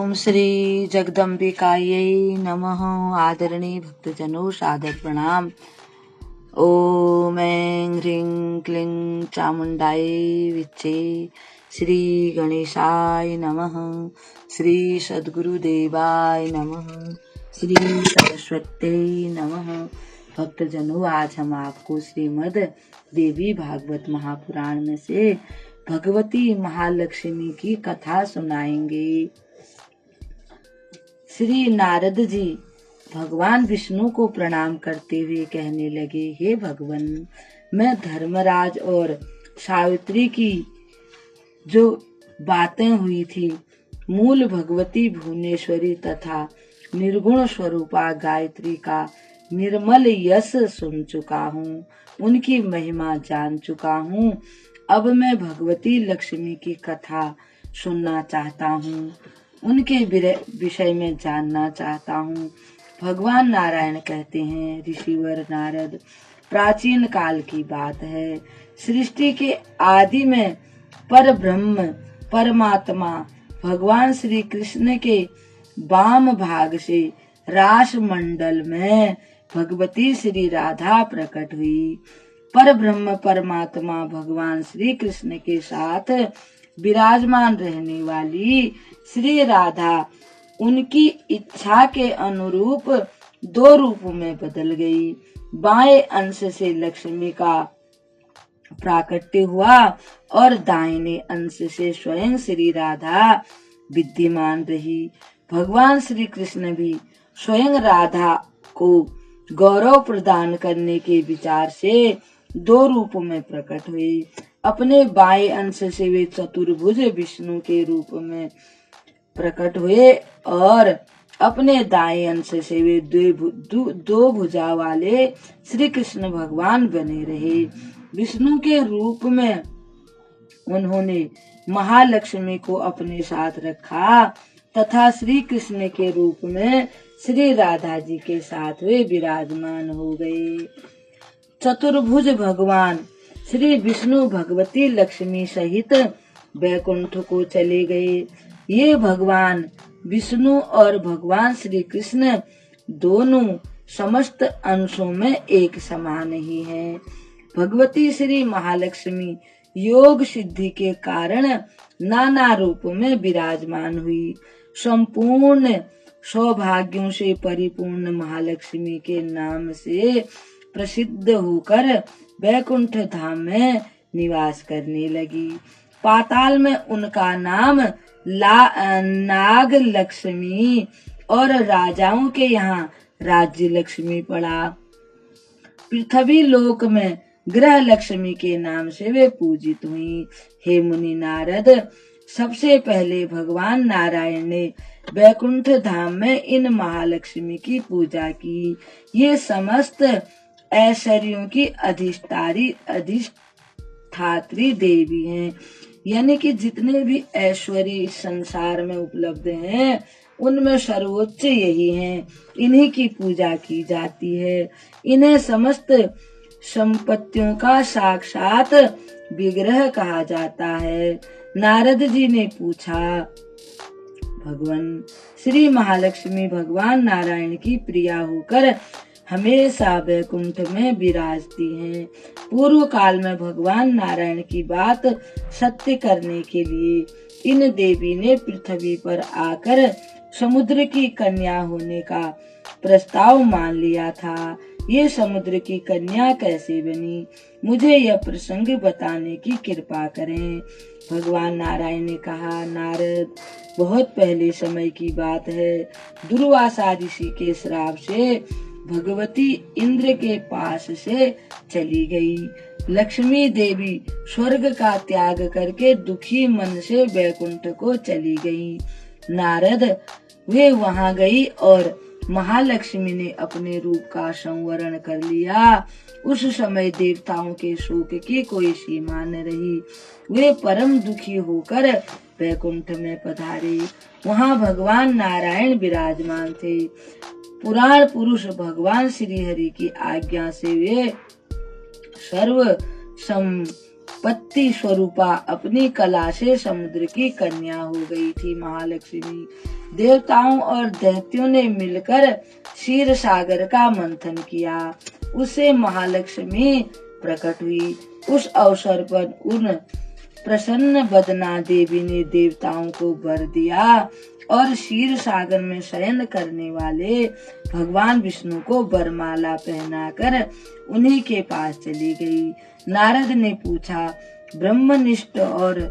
ओम श्री जगदम्बिकायै नमः। आदरणीय भक्तजनों, सादर प्रणाम। ओम ऐं ह्रीं क्लीं चामुंडाय विच्चे श्री गणेशाय नमः। श्री सद्गुरुदेवाय नमः। श्री सरस्वती नमः। भक्तजनों, आज हम आपको श्रीमद् देवी भागवत महापुराण में से भगवती महालक्ष्मी की कथा सुनाएंगे। श्री नारद जी भगवान विष्णु को प्रणाम करते हुए कहने लगे, हे भगवान, मैं धर्मराज और सावित्री की जो बातें हुई थी, मूल भगवती भुवनेश्वरी तथा निर्गुण स्वरूपा गायत्री का निर्मल यश सुन चुका हूँ, उनकी महिमा जान चुका हूँ। अब मैं भगवती लक्ष्मी की कथा सुनना चाहता हूँ, उनके विषय में जानना चाहता हूँ। भगवान नारायण कहते हैं, ऋषिवर नारद, प्राचीन काल की बात है, सृष्टि के आदि में पर ब्रह्म परमात्मा भगवान श्री कृष्ण के वाम भाग से रास मंडल में भगवती श्री राधा प्रकट हुई। पर ब्रह्म परमात्मा भगवान श्री कृष्ण के साथ विराजमान रहने वाली श्री राधा उनकी इच्छा के अनुरूप दो रूप में बदल गई। बाएं अंश से लक्ष्मी का प्राकट्य हुआ और दाहिने अंश से स्वयं श्री राधा विद्यमान रही। भगवान श्री कृष्ण भी स्वयं राधा को गौरव प्रदान करने के विचार से दो रूप में प्रकट हुए। अपने बाएं अंश से वे चतुर्भुज विष्णु के रूप में प्रकट हुए और अपने दाएं अंश से वे दो भुजा वाले श्री कृष्ण भगवान बने रहे। विष्णु के रूप में उन्होंने महालक्ष्मी को अपने साथ रखा तथा श्री कृष्ण के रूप में श्री राधा जी के साथ वे विराजमान हो गए। चतुर्भुज भगवान श्री विष्णु भगवती लक्ष्मी सहित वैकुंठ को चले गए। ये भगवान विष्णु और भगवान श्री कृष्ण दोनों समस्त अंशों में एक समान ही हैं। भगवती श्री महालक्ष्मी योग सिद्धि के कारण नाना रूप में विराजमान हुई। संपूर्ण सौभाग्यों से परिपूर्ण महालक्ष्मी के नाम से प्रसिद्ध होकर वैकुंठ धाम में निवास करने लगी। पाताल में उनका नाम नाग लक्ष्मी और राजाओं के यहाँ राज्य लक्ष्मी पड़ा। पृथ्वी लोक में ग्रह लक्ष्मी के नाम से वे पूजित हुई। हे मुनि नारद, सबसे पहले भगवान नारायण ने वैकुंठ धाम में इन महालक्ष्मी की पूजा की। ये समस्त ऐश्वर्यों की अधिष्ठात्री देवी हैं, यानी कि जितने भी ऐश्वर्य इस संसार में उपलब्ध हैं उनमें सर्वोच्च यही हैं। इन्हीं की पूजा की जाती है। इन्हें समस्त संपत्तियों का साक्षात विग्रह कहा जाता है। नारद जी ने पूछा, भगवान श्री महालक्ष्मी भगवान नारायण की प्रिया होकर हमेशा वैकुंठ में विराजती हैं। पूर्व काल में भगवान नारायण की बात सत्य करने के लिए इन देवी ने पृथ्वी पर आकर समुद्र की कन्या होने का प्रस्ताव मान लिया था। ये समुद्र की कन्या कैसे बनी, मुझे यह प्रसंग बताने की कृपा करें। भगवान नारायण ने कहा, नारद, बहुत पहले समय की बात है। दुर्वासा ऋषि के श्राप से भगवती इंद्र के पास से चली गई। लक्ष्मी देवी स्वर्ग का त्याग करके दुखी मन से वैकुंठ को चली गई। नारद, वे वहां गई और महालक्ष्मी ने अपने रूप का संवरण कर लिया। उस समय देवताओं के शोक की कोई सीमा न रही। वे परम दुखी होकर वैकुंठ में पधारे। वहां भगवान नारायण विराजमान थे। पुराण पुरुष भगवान श्री हरि की आज्ञा से वे सर्व संपत्ति स्वरूपा अपनी कला से समुद्र की कन्या हो गई थी। महालक्ष्मी देवताओं और दैत्यों ने मिलकर क्षीर सागर का मंथन किया। उससे महालक्ष्मी प्रकट हुई। उस अवसर पर उन प्रसन्न बदना देवी ने देवताओं को वर दिया और क्षीर सागर में शयन करने वाले भगवान विष्णु को वरमाला पहनाकर उन्हीं के पास चली गई। नारद ने पूछा, ब्रह्मनिष्ठ और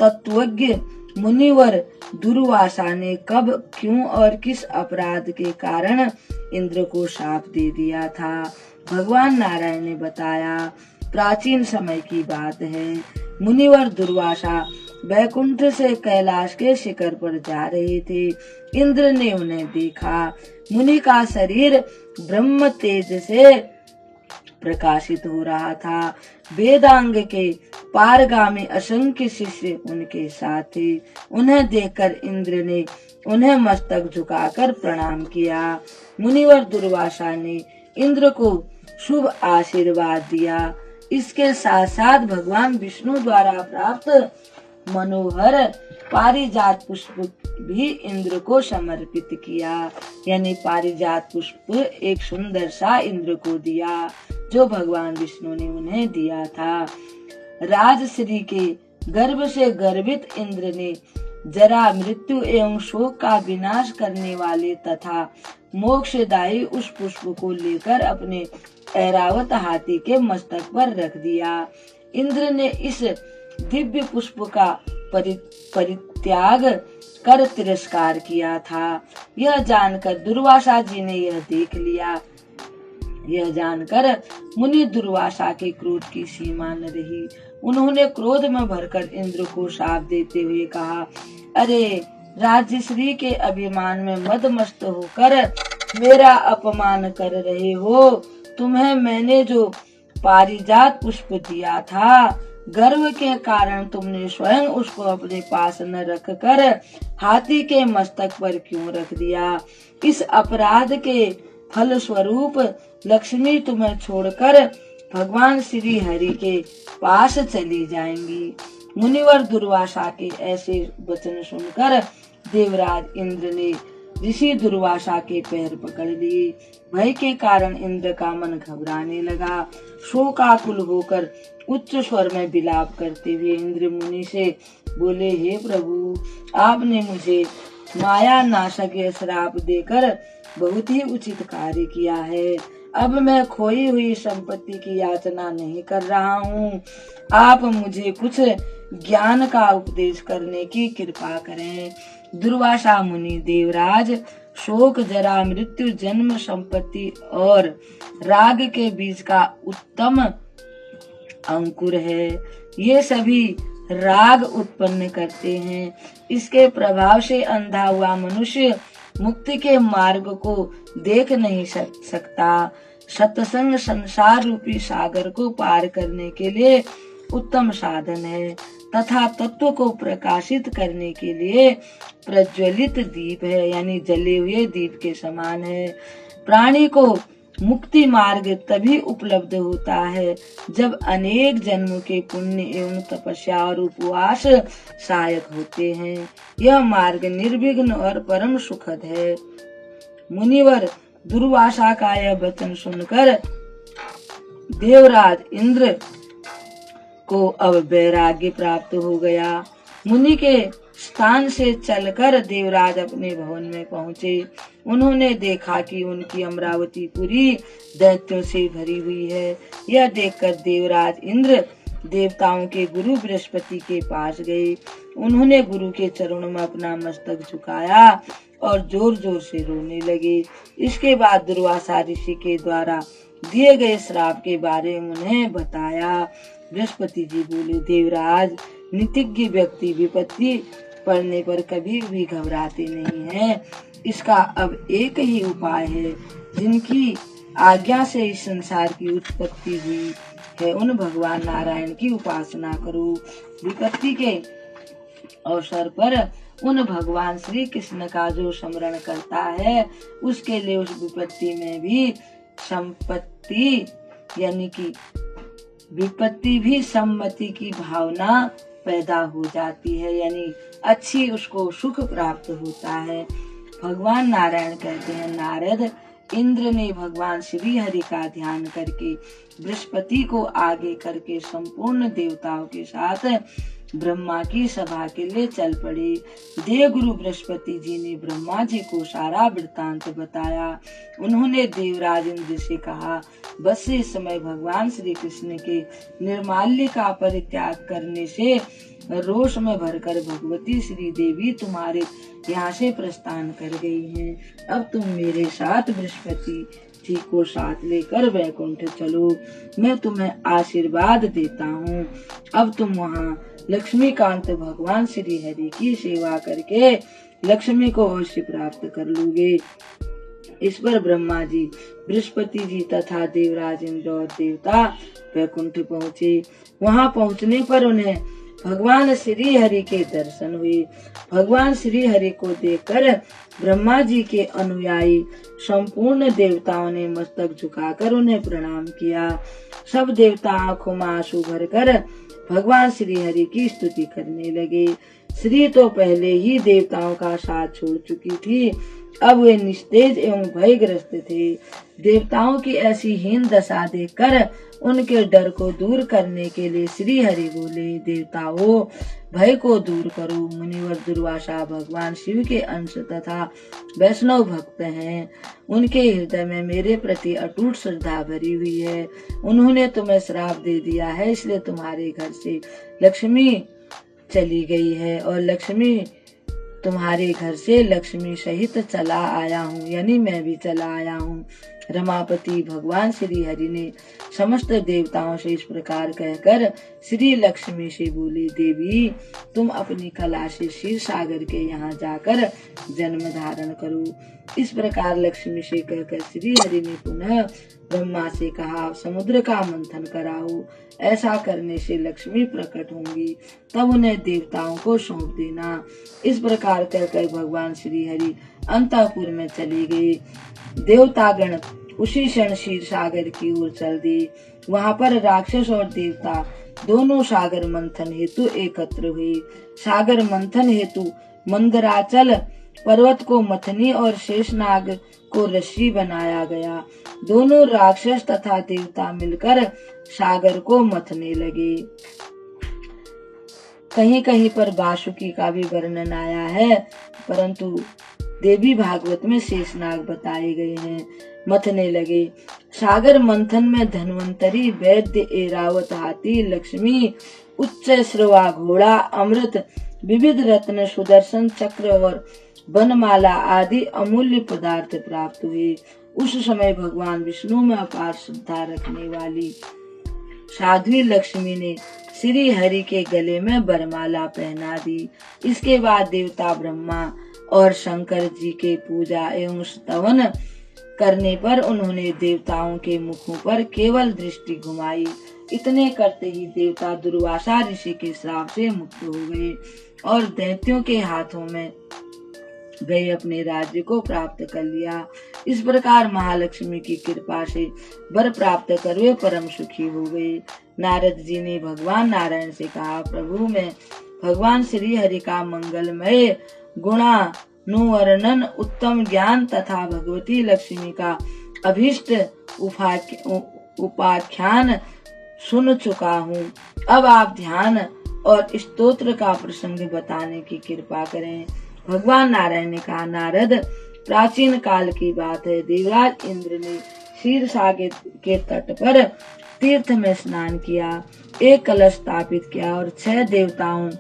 तत्वज्ञ मुनिवर दुर्वासा ने कब, क्यों और किस अपराध के कारण इंद्र को शाप दे दिया था? भगवान नारायण ने बताया, प्राचीन समय की बात है। मुनिवर दुर्वासा वैकुंठ से कैलाश के शिखर पर जा रहे थे। इंद्र ने उन्हें देखा। मुनि का शरीर ब्रह्म तेज से प्रकाशित हो रहा था। वेदांग के पारगामी असंख्य शिष्य उनके साथ थे। उन्हें देखकर इंद्र ने उन्हें मस्तक झुकाकर प्रणाम किया। मुनिवर दुर्वासा ने इंद्र को शुभ आशीर्वाद दिया। इसके साथ साथ भगवान विष्णु द्वारा प्राप्त मनोहर पारिजात पुष्प भी इंद्र को समर्पित किया। यानी पारिजात पुष्प एक सुंदर सा इंद्र को दिया जो भगवान विष्णु ने उन्हें दिया था। राजश्री के गर्भ से गर्भित इंद्र ने जरा, मृत्यु एवं शोक का विनाश करने वाले तथा मोक्षदायी उस पुष्प को लेकर अपने ऐरावत हाथी के मस्तक पर रख दिया। इंद्र ने इस दिव्य पुष्प का परित्याग कर तिरस्कार किया था। यह जानकर दुर्वासा जी ने यह देख लिया। यह जानकर मुनि दुर्वासा के क्रोध की सीमा न रही। उन्होंने क्रोध में भरकर इंद्र को शाप देते हुए कहा, अरे राजश्री के अभिमान में मदमस्त होकर मेरा अपमान कर रहे हो। तुम्हें मैंने जो पारिजात पुष्प दिया था, गर्व के कारण तुमने स्वयं उसको अपने पास न रखकर हाथी के मस्तक पर क्यों रख दिया? इस अपराध के फल स्वरूप लक्ष्मी तुम्हें छोड़कर भगवान श्री हरि के पास चली जाएंगी। मुनिवर दुर्वासा के ऐसे वचन सुनकर देवराज इंद्र ने ऋषि दुर्वासा के पैर पकड़ लिए। भय के कारण इंद्र का मन घबराने लगा। शोकाकुल होकर उच्च स्वर में विलाप करते हुए इंद्र मुनि से बोले, हे प्रभु, आपने मुझे माया नाशक यह श्राप देकर बहुत ही उचित कार्य किया है। अब मैं खोई हुई संपत्ति की याचना नहीं कर रहा हूँ। आप मुझे कुछ ज्ञान का उपदेश करने की कृपा करें। दुर्वासा मुनि, देवराज, शोक, जरा, मृत्यु, जन्म, संपत्ति और राग के बीज का उत्तम अंकुर है। ये सभी राग उत्पन्न करते हैं। इसके प्रभाव से अंधा हुआ मनुष्य मुक्ति के मार्ग को देख नहीं सकता। सत्संग संसार रूपी सागर को पार करने के लिए उत्तम साधन है तथा तत्व को प्रकाशित करने के लिए प्रज्वलित दीप है, यानी जले हुए दीप के समान है। प्राणी को मुक्ति मार्ग तभी उपलब्ध होता है जब अनेक जन्मों के पुण्य एवं तपस्या और उपवास सहायक होते हैं। यह मार्ग निर्विघ्न और परम सुखद है। मुनिवर दुर्वासा का यह वचन सुनकर देवराज इंद्र को अब वैराग्य प्राप्त हो गया। मुनि के स्थान से चलकर देवराज अपने भवन में पहुँचे। उन्होंने देखा कि उनकी अमरावती पुरी दैत्यों से भरी हुई है। यह देखकर देवराज इंद्र देवताओं के गुरु बृहस्पति के पास गए। उन्होंने गुरु के चरणों में अपना मस्तक झुकाया और जोर जोर से रोने लगे। इसके बाद दुर्वासा ऋषि के द्वारा दिए गए श्राप के बारे में उन्हें बताया। बृहस्पति जी बोले, देवराज, नीतिज्ञ व्यक्ति विपत्ति पड़ने पर कभी भी घबराते नहीं हैं। इसका अब एक ही उपाय है। जिनकी आज्ञा से इस संसार की उत्पत्ति हुई है, उन भगवान नारायण की उपासना करो। विपत्ति के अवसर पर उन भगवान श्री कृष्ण का जो स्मरण करता है, उसके लिए उस विपत्ति में भी संपत्ति यानी कि विपत्ति भी सम्मति की भावना पैदा हो जाती है, यानी अच्छी उसको सुख प्राप्त होता है। भगवान नारायण कहते हैं, नारद, इंद्र ने भगवान श्री हरि का ध्यान करके बृहस्पति को आगे करके संपूर्ण देवताओं के साथ ब्रह्मा की सभा के लिए चल पड़े। देवगुरु बृहस्पति जी ने ब्रह्मा जी को सारा वृत्तांत बताया। उन्होंने देवराज इंद्र से कहा, बस इस समय भगवान श्री कृष्ण के निर्माल्य का परित्याग करने से रोष में भरकर भगवती श्री देवी तुम्हारे यहाँ से प्रस्थान कर गई हैं। अब तुम मेरे साथ बृहस्पति जी को साथ लेकर वैकुंठ चलो, मैं तुम्हें आशीर्वाद देता हूँ। अब तुम वहाँ लक्ष्मीकांत भगवान श्री हरि की सेवा करके लक्ष्मी को अवश्य प्राप्त कर लोगे। इस पर ब्रह्मा जी, बृहस्पति जी तथा देवराज इंद्र और देवता वैकुंठ पहुँचे। वहाँ पहुँचने पर उन्हें भगवान श्री हरि के दर्शन हुए। भगवान श्री हरि को देखकर ब्रह्मा जी के अनुयायी संपूर्ण देवताओं ने मस्तक झुकाकर उन्हें प्रणाम किया। सब देवता आंखों में आंसू भरकर भगवान श्री हरि की स्तुति करने लगे। श्री तो पहले ही देवताओं का साथ छोड़ चुकी थी, अब वे निस्तेज एवं भयग्रस्त थे। देवताओं की ऐसी हीन दशा देखकर उनके डर को दूर करने के लिए श्री हरि बोले, देवताओं, भय को दूर करो। मुनिवर दुर्वासा भगवान शिव के अंश तथा वैष्णव भक्त हैं। उनके हृदय में मेरे प्रति अटूट श्रद्धा भरी हुई है। उन्होंने तुम्हें श्राप दे दिया है, इसलिए तुम्हारे घर से लक्ष्मी चली गई है और तुम्हारे घर से लक्ष्मी सहित चला आया हूँ, यानी मैं भी चला आया हूँ। रमापति भगवान श्री हरि ने समस्त देवताओं से इस प्रकार कहकर श्री लक्ष्मी से बोले, देवी, तुम अपनी कला से क्षीर सागर के यहाँ जाकर जन्म धारण करो। इस प्रकार लक्ष्मी से कहकर श्री हरि ने पुनः ब्रह्मा से कहा, समुद्र का मंथन कराओ। ऐसा करने से लक्ष्मी प्रकट होंगी, तब उन्हें देवताओं को सौंप देना। इस प्रकार कहकर भगवान श्री हरि अंतःपुर में चले गए। देवतागण उसी क्षण क्षीर सागर की ओर चल दिए। वहाँ पर राक्षस और देवता दोनों सागर मंथन हेतु एकत्र हुए। सागर मंथन हेतु मंदराचल पर्वत को मथनी और शेषनाग को रस्सी बनाया गया। दोनों राक्षस तथा देवता मिलकर सागर को मथने लगे। कहीं कहीं पर बासुकी का भी वर्णन आया है, परंतु देवी भागवत में शेषनाग बताए गए हैं। मथने लगे। सागर मंथन में धन्वंतरी, वैद्य, ऐरावत हाथी, लक्ष्मी, उच्च श्रवा घोड़ा, अमृत, विविध रत्न, सुदर्शन चक्र और बनमाला आदि अमूल्य पदार्थ प्राप्त हुए। उस समय भगवान विष्णु में अपार श्रद्धा रखने वाली साध्वी लक्ष्मी ने श्री हरि के गले में वरमाला पहना दी। इसके बाद देवता ब्रह्मा और शंकर जी के पूजा एवं स्तवन करने पर उन्होंने देवताओं के मुखों पर केवल दृष्टि घुमाई। इतने करते ही देवता दुर्वासा ऋषि के श्राप से मुक्त हो गए और दैत्यों के हाथों में गए अपने राज्य को प्राप्त कर लिया। इस प्रकार महालक्ष्मी की कृपा से वर प्राप्त कर वे परम सुखी हो गए। नारद जी ने भगवान नारायण से कहा, प्रभु, मैं भगवान श्री हरि का मंगलमय गुणानुवर्णन, उत्तम ज्ञान तथा भगवती लक्ष्मी का अभीष्ट उपाख्यान सुन चुका हूँ। अब आप ध्यान और स्तोत्र का प्रसंग बताने की कृपा करें। भगवान नारायण ने कहा, नारद, प्राचीन काल की बात है। देवराज इंद्र ने क्षीर सागर के तट पर तीर्थ में स्नान किया, एक कलश स्थापित किया और 6 देवताओं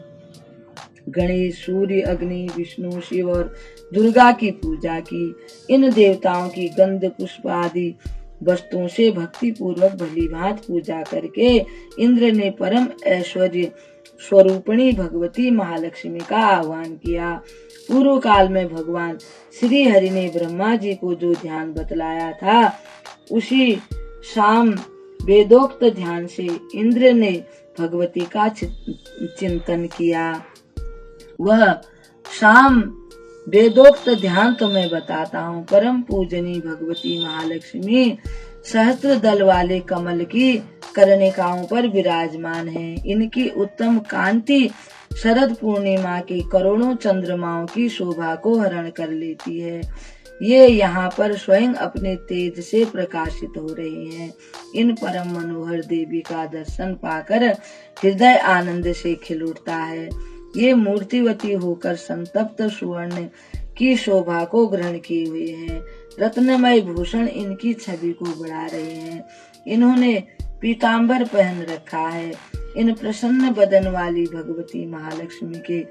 गणेश, सूर्य, अग्नि, विष्णु, शिव और दुर्गा की पूजा की। इन देवताओं की गंध, पुष्प आदि वस्तुओं से भक्ति पूर्वक भली भांति पूजा करके इंद्र ने परम ऐश्वर्य स्वरूपिणी भगवती महालक्ष्मी का आह्वान किया। पूर्व काल में भगवान श्री हरि ने ब्रह्मा जी को जो ध्यान बतलाया था, उसी शाम वेदोक्त ध्यान से इंद्र ने भगवती का चिंतन किया। वह शाम वेदोक्त ध्यान तुम्हें बताता हूँ। परम पूजनी भगवती महालक्ष्मी सहस्त्र दल वाले कमल की कर्णिकाओं पर विराजमान हैं। इनकी उत्तम कांति शरद पूर्णिमा के करोड़ों चंद्रमाओं की शोभा को हरण कर लेती है। ये यहाँ पर स्वयं अपने तेज से प्रकाशित हो रही हैं। इन परम मनोहर देवी का दर्शन पाकर हृदय आनंद से खिल उठता है। ये मूर्तिवती होकर संतप्त सुवर्ण की शोभा को ग्रहण किए हुए हैं। रत्नमय भूषण इनकी छवि को बढ़ा रहे हैं। इन्होंने पीतांबर पहन रखा है। इन प्रसन्न बदन वाली भगवती महालक्ष्मी के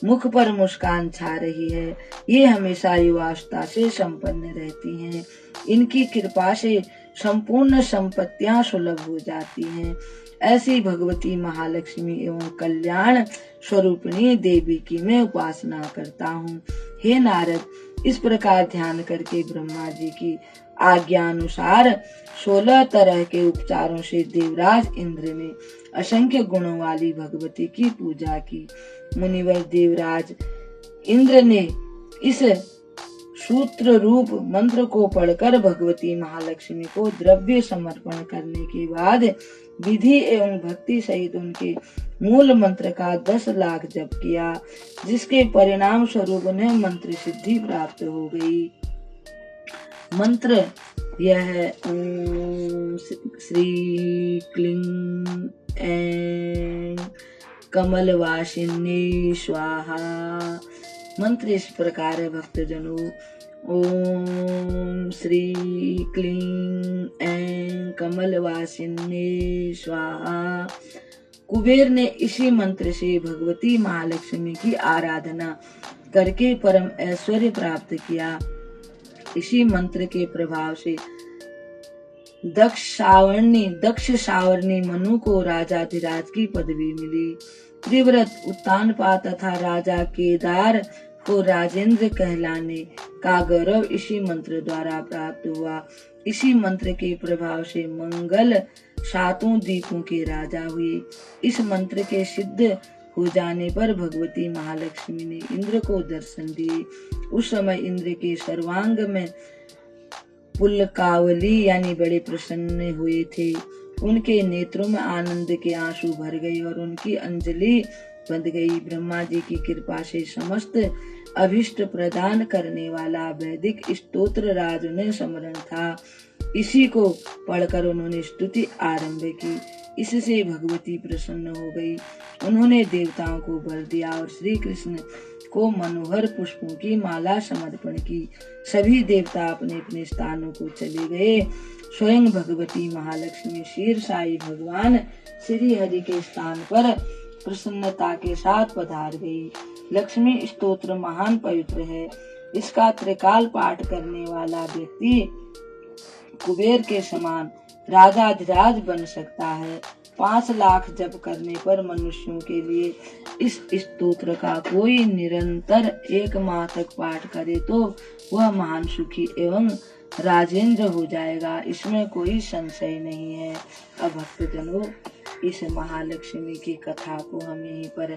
मुख पर मुस्कान छा रही है। ये हमेशा युवावस्था से संपन्न रहती हैं। इनकी कृपा से संपूर्ण संपत्तियां सुलभ हो जाती हैं। ऐसी भगवती महालक्ष्मी एवं कल्याण स्वरूपिणी देवी की मैं उपासना करता हूँ। हे नारद, इस प्रकार ध्यान करके ब्रह्मा जी की आज्ञा अनुसार 16 तरह के उपचारों से देवराज इंद्र ने असंख्य गुणों वाली भगवती की पूजा की। मुनिवर देवराज इंद्र ने इस सूत्र रूप मंत्र को पढ़कर भगवती महालक्ष्मी को द्रव्य समर्पण करने के बाद विधि एवं भक्ति सहित उनके मूल मंत्र का 10 लाख जप किया, जिसके परिणाम स्वरूप उन्हें मंत्र सिद्धि प्राप्त हो गई। मंत्र यह है ओम श्री क्लीं ऐं कमलवासिनी स्वाहा। मंत्र इस प्रकार है भक्तजनों, ओम श्री क्लीं ऐं कमलवासिनी स्वाहा। कुबेर ने इसी मंत्र से भगवती महालक्ष्मी की आराधना करके परम ऐश्वर्य प्राप्त किया। इसी मंत्र के प्रभाव से दक्ष सावर्णी मनु को राजाधिराज की पदवी मिली। त्रिव्रत उत्तानपा तथा राजा केदार को राजेंद्र कहलाने का गौरव इसी मंत्र द्वारा प्राप्त हुआ। इसी मंत्र के प्रभाव से मंगल 7 द्वीपों के राजा हुए। इस मंत्र के सिद्ध हो जाने पर भगवती महालक्ष्मी ने इंद्र को दर्शन दिए। उस समय इंद्र के सर्वांग में पुलकावली यानी बड़े प्रसन्न हुए थे। उनके नेत्रों में आनंद के आंसू भर गए और उनकी अंजलि बंध गई। ब्रह्मा जी की कृपा से समस्त अभिष्ट प्रदान करने वाला वैदिक स्तोत्र राज उन्हें स्मरण था। इसी को पढ़कर उन्होंने स्तुति आरंभ की। इससे भगवती प्रसन्न हो गई। उन्होंने देवताओं को वर दिया और श्री कृष्ण को मनोहर पुष्पों की माला समर्पण की। सभी देवता अपने अपने स्थानों को चले गए। स्वयं भगवती महालक्ष्मी शीर्षाई भगवान श्री हरि के स्थान पर प्रसन्नता के साथ पधार गई। लक्ष्मी स्तोत्र महान पवित्र है। इसका त्रिकाल पाठ करने वाला व्यक्ति कुबेर के समान राजाधिराज बन सकता है। 5 लाख जप करने पर मनुष्यों के लिए इस स्तोत्र का कोई निरंतर 1 माह तक पाठ करे तो वह महान सुखी एवं राजेंद्र हो जाएगा। इसमें कोई संशय नहीं है। अब भक्तजनों, इस महालक्ष्मी की कथा को हम यहीं पर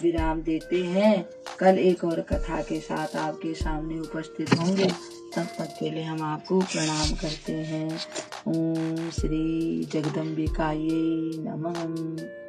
विराम देते हैं। कल एक और कथा के साथ आपके सामने उपस्थित होंगे। तब तक के लिए हम आपको प्रणाम करते हैं। ओम श्री जगदम्बिकायै नमः।